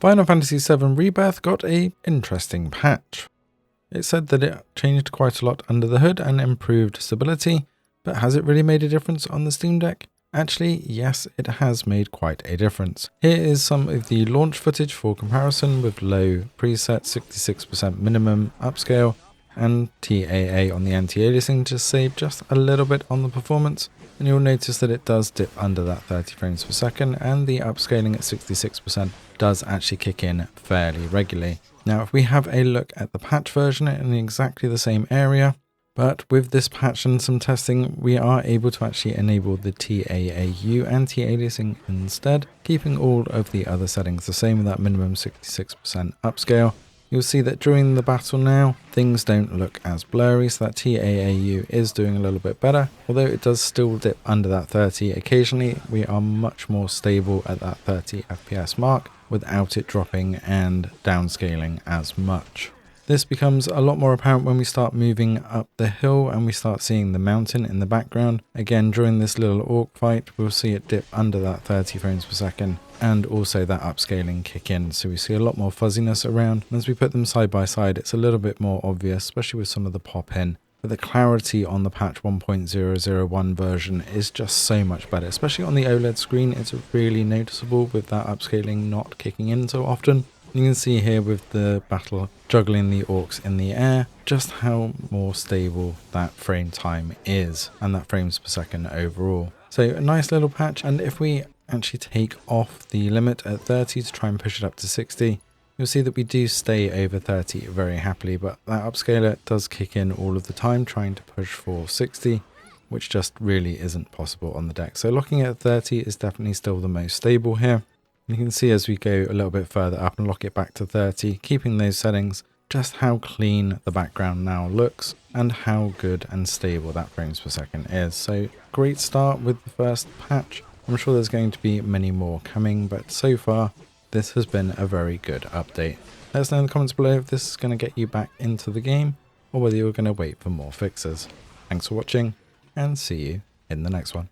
Final Fantasy VII Rebirth got a interesting patch. It said that it changed quite a lot under the hood and improved stability, but has it really made a difference on the Steam Deck? Actually, yes, it has made quite a difference. Here is some of the launch footage for comparison with low preset, 66% minimum upscale, and TAA on the anti-aliasing to save just a little bit on the performance. And you'll notice that it does dip under that 30 frames per second, and the upscaling at 66% does actually kick in fairly regularly. Now, if we have a look at the patch version in exactly the same area, but with this patch and some testing, we are able to actually enable the TAAU anti-aliasing instead, keeping all of the other settings the same with that minimum 66% upscale. You'll see that during the battle now, things don't look as blurry, so that TAAU is doing a little bit better. Although it does still dip under that 30 occasionally, we are much more stable at that 30 FPS mark without it dropping and downscaling as much. This becomes a lot more apparent when we start moving up the hill and we start seeing the mountain in the background. Again, during this little orc fight, we'll see it dip under that 30 frames per second and also that upscaling kick in. So we see a lot more fuzziness around. And as we put them side by side, it's a little bit more obvious, especially with some of the pop in. But the clarity on the patch 1.001 version is just so much better, especially on the OLED screen. It's really noticeable with that upscaling not kicking in so often. You can see here with the battle juggling the orcs in the air, just how more stable that frame time is and that frames per second overall. So a nice little patch, and if we actually take off the limit at 30 to try and push it up to 60, you'll see that we do stay over 30 very happily, but that upscaler does kick in all of the time trying to push for 60, which just really isn't possible on the deck. So locking at 30 is definitely still the most stable here. You can see as we go a little bit further up and lock it back to 30, keeping those settings, just how clean the background now looks and how good and stable that frames per second is. So great start with the first patch. I'm sure there's going to be many more coming, but so far this has been a very good update. Let us know in the comments below if this is going to get you back into the game or whether you're going to wait for more fixes. Thanks for watching and see you in the next one.